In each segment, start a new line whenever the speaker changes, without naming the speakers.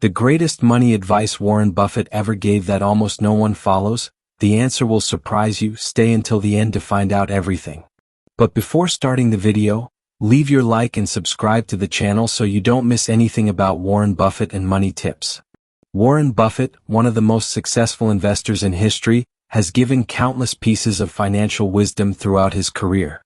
The greatest money advice Warren Buffett ever gave that almost no one follows? The answer will surprise you. Stay until the end to find out everything. But before starting the video, leave your like and subscribe to the channel so you don't miss anything about Warren Buffett and money tips. Warren Buffett, one of the most successful investors in history, has given countless pieces of financial wisdom throughout his career.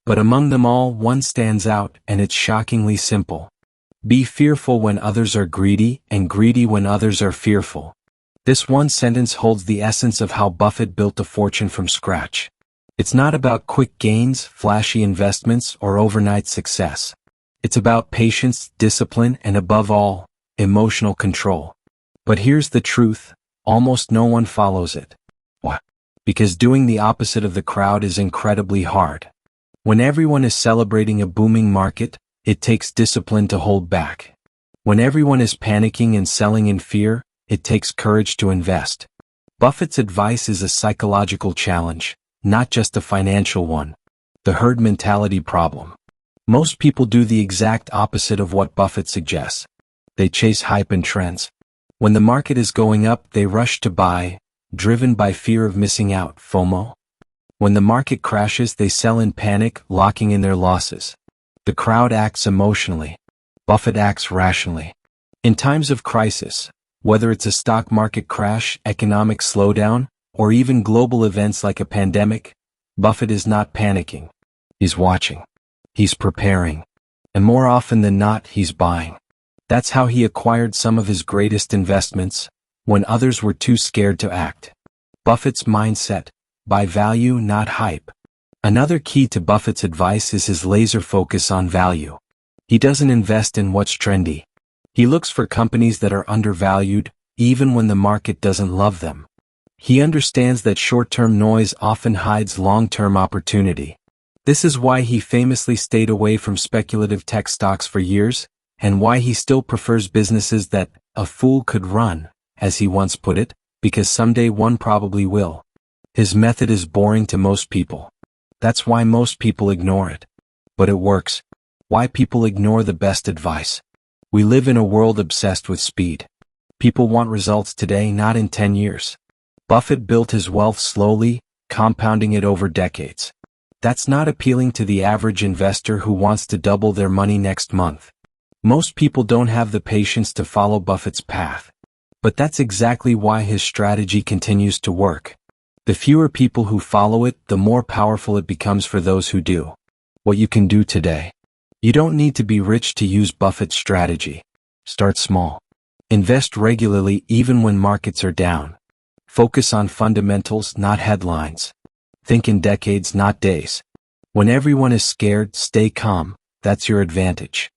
But among them all, one stands out, and it's shockingly simple. Be fearful when others are greedy, and greedy when others are fearful. This one sentence holds the essence of how Buffett built a fortune from scratch. It's not about quick gains, flashy investments, or overnight success. It's about patience, discipline, and above all, emotional control. But here's the truth, almost no one follows it. Why? Because doing the opposite of the crowd is incredibly hard. When everyone is celebrating a booming market, it takes discipline to hold back. When everyone is panicking and selling in fear, it takes courage to invest. Buffett's advice is a psychological challenge, not just a financial one. The herd mentality problem. Most people do the exact opposite of what Buffett suggests. They chase hype and trends. When the market is going up, they rush to buy, driven by fear of missing out, FOMO. When the market crashes, they sell in panic, locking in their losses. The crowd acts emotionally. Buffett acts rationally. In times of crisis, whether it's a stock market crash, economic slowdown, or even global events like a pandemic, Buffett is not panicking. He's watching. He's preparing. And more often than not, he's buying. That's how he acquired some of his greatest investments, when others were too scared to act. Buffett's mindset: buy value, not hype. Another key to Buffett's advice is his laser focus on value. He doesn't invest in what's trendy. He looks for companies that are undervalued, even when the market doesn't love them. He understands that short-term noise often hides long-term opportunity. This is why he famously stayed away from speculative tech stocks for years, and why he still prefers businesses that a fool could run, as he once put it, because someday one probably will. His method is boring to most people. That's why most people ignore it. But it works. Why people ignore the best advice. We live in a world obsessed with speed. People want results today, not in 10 years. Buffett built his wealth slowly, compounding it over decades. That's not appealing to the average investor who wants to double their money next month. Most people don't have the patience to follow Buffett's path. But that's exactly why his strategy continues to work. The fewer people who follow it, the more powerful it becomes for those who do. What you can do today. You don't need to be rich to use Buffett's strategy. Start small. Invest regularly even when markets are down. Focus on fundamentals, not headlines. Think in decades, not days. When everyone is scared, stay calm. That's your advantage.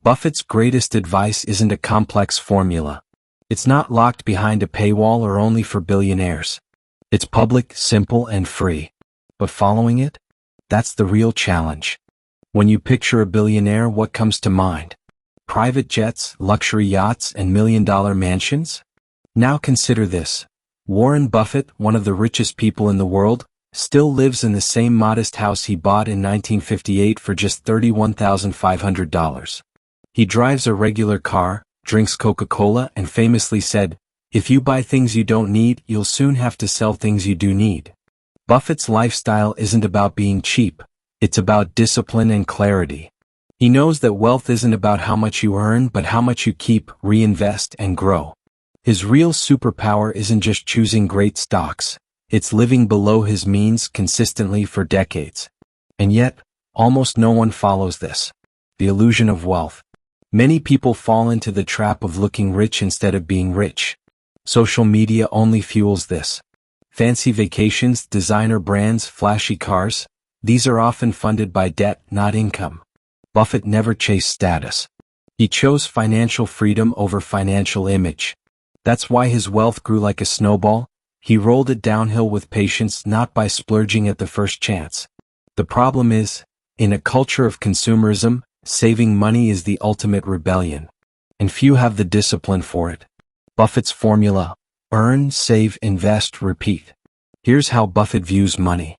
Buffett's greatest advice isn't a complex formula. It's not locked behind a paywall or only for billionaires. It's public, simple, and free. But following it? That's the real challenge. When you picture a billionaire, what comes to mind? Private jets, luxury yachts, and million-dollar mansions? Now consider this. Warren Buffett, one of the richest people in the world, still lives in the same modest house he bought in 1958 for just $31,500. He drives a regular car, drinks Coca-Cola, and famously said, "If you buy things you don't need, you'll soon have to sell things you do need." Buffett's lifestyle isn't about being cheap. It's about discipline and clarity. He knows that wealth isn't about how much you earn, but how much you keep, reinvest, and grow. His real superpower isn't just choosing great stocks. It's living below his means consistently for decades. And yet, almost no one follows this. The illusion of wealth. Many people fall into the trap of looking rich instead of being rich. Social media only fuels this. Fancy vacations, designer brands, flashy cars, these are often funded by debt, not income. Buffett never chased status. He chose financial freedom over financial image. That's why his wealth grew like a snowball. He rolled it downhill with patience, not by splurging at the first chance. The problem is, in a culture of consumerism, saving money is the ultimate rebellion. And few have the discipline for it. Buffett's formula: earn, save, invest, repeat. Here's how Buffett views money.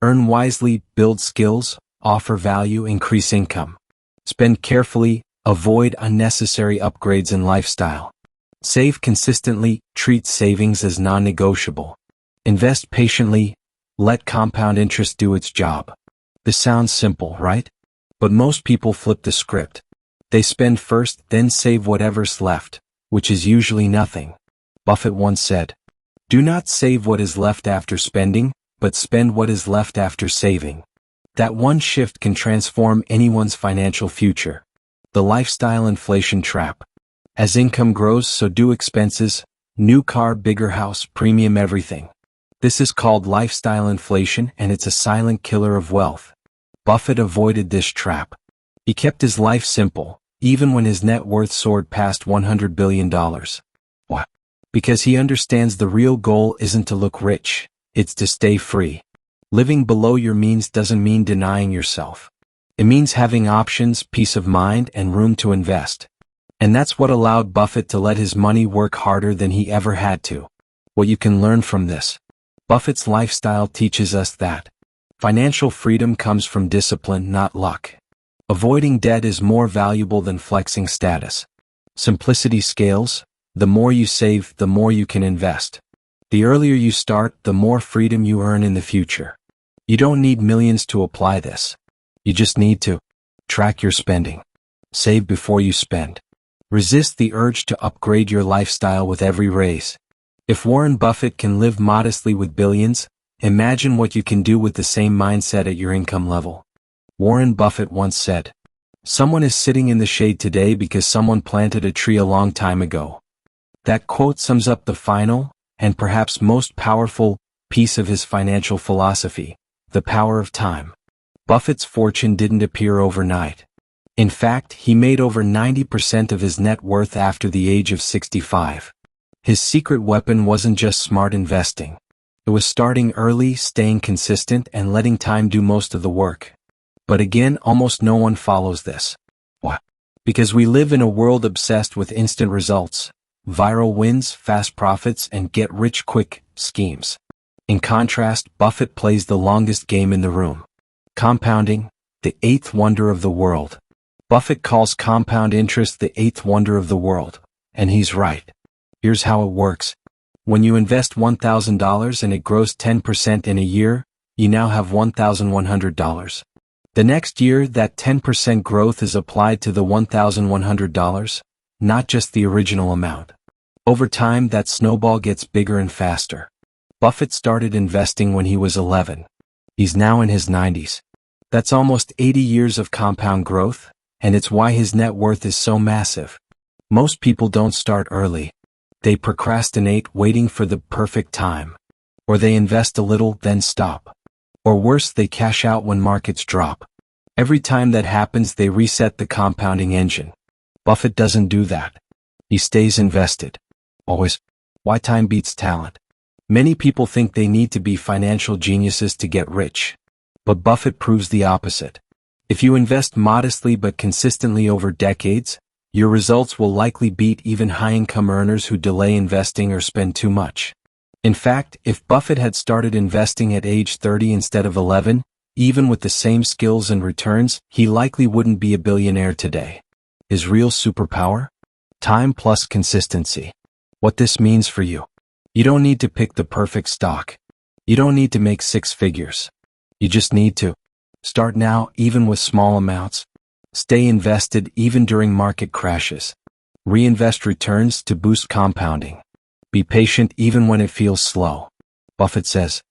Earn wisely, build skills, offer value, increase income. Spend carefully, avoid unnecessary upgrades in lifestyle. Save consistently, treat savings as non-negotiable. Invest patiently, let compound interest do its job. This sounds simple, right? But most people flip the script. They spend first, then save whatever's left, which is usually nothing. Buffett once said, "Do not save what is left after spending, but spend what is left after saving." That one shift can transform anyone's financial future. The lifestyle inflation trap. As income grows, so do expenses: new car, bigger house, premium everything. This is called lifestyle inflation, and it's a silent killer of wealth. Buffett avoided this trap. He kept his life simple, even when his net worth soared past $100 billion. Why? Because he understands the real goal isn't to look rich, it's to stay free. Living below your means doesn't mean denying yourself. It means having options, peace of mind, and room to invest. And that's what allowed Buffett to let his money work harder than he ever had to. What you can learn from this. Buffett's lifestyle teaches us that financial freedom comes from discipline, not luck. Avoiding debt is more valuable than flexing status. Simplicity scales. The more you save, the more you can invest. The earlier you start, the more freedom you earn in the future. You don't need millions to apply this. You just need to track your spending. Save before you spend. Resist the urge to upgrade your lifestyle with every raise. If Warren Buffett can live modestly with billions, imagine what you can do with the same mindset at your income level. Warren Buffett once said, "Someone is sitting in the shade today because someone planted a tree a long time ago." That quote sums up the final, and perhaps most powerful, piece of his financial philosophy: the power of time. Buffett's fortune didn't appear overnight. In fact, he made over 90% of his net worth after the age of 65. His secret weapon wasn't just smart investing. It was starting early, staying consistent, and letting time do most of the work. But again, almost no one follows this. Why? Because we live in a world obsessed with instant results, viral wins, fast profits, and get-rich-quick schemes. In contrast, Buffett plays the longest game in the room. Compounding, the eighth wonder of the world. Buffett calls compound interest the eighth wonder of the world, and he's right. Here's how it works. When you invest $1,000 and it grows 10% in a year, you now have $1,100. The next year, that 10% growth is applied to the $1,100, not just the original amount. Over time, that snowball gets bigger and faster. Buffett started investing when he was 11. He's now in his 90s. That's almost 80 years of compound growth, and it's why his net worth is so massive. Most people don't start early. They procrastinate, waiting for the perfect time. Or they invest a little, then stop. Or worse, they cash out when markets drop. Every time that happens, they reset the compounding engine. Buffett doesn't do that. He stays invested. Always. Why time beats talent. Many people think they need to be financial geniuses to get rich. But Buffett proves the opposite. If you invest modestly but consistently over decades, your results will likely beat even high-income earners who delay investing or spend too much. In fact, if Buffett had started investing at age 30 instead of 11, even with the same skills and returns, he likely wouldn't be a billionaire today. His real superpower? Time plus consistency. What this means for you. You don't need to pick the perfect stock. You don't need to make six figures. You just need to start now, even with small amounts. Stay invested even during market crashes. Reinvest returns to boost compounding. Be patient even when it feels slow. Buffett says,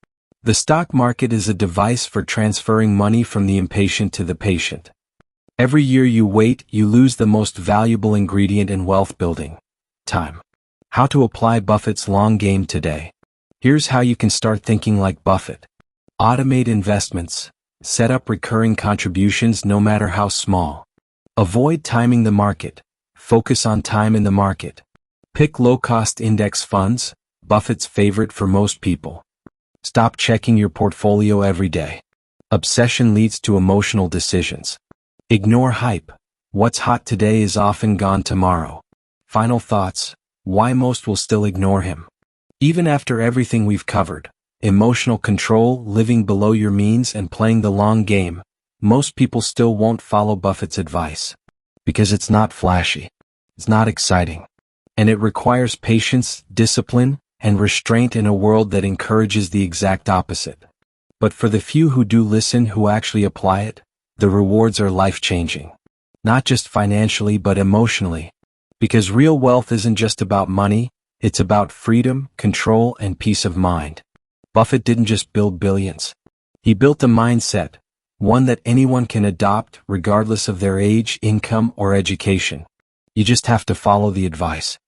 "The stock market is a device for transferring money from the impatient to the patient. Every year you wait, you lose the most valuable ingredient in wealth building: time." How to apply Buffett's long game today. Here's how you can start thinking like Buffett. Automate investments. Set up recurring contributions no matter how small. Avoid timing the market. Focus on time in the market. Pick low-cost index funds, Buffett's favorite for most people. Stop checking your portfolio every day. Obsession leads to emotional decisions. Ignore hype. What's hot today is often gone tomorrow. Final thoughts. Why most will still ignore him. Even after everything we've covered, emotional control, living below your means, and playing the long game, most people still won't follow Buffett's advice. Because it's not flashy. It's not exciting. And it requires patience, discipline, and restraint in a world that encourages the exact opposite. But for the few who do listen, who actually apply it, the rewards are life-changing. Not just financially but emotionally. Because real wealth isn't just about money, it's about freedom, control, and peace of mind. Buffett didn't just build billions. He built a mindset, one that anyone can adopt regardless of their age, income, or education. You just have to follow the advice.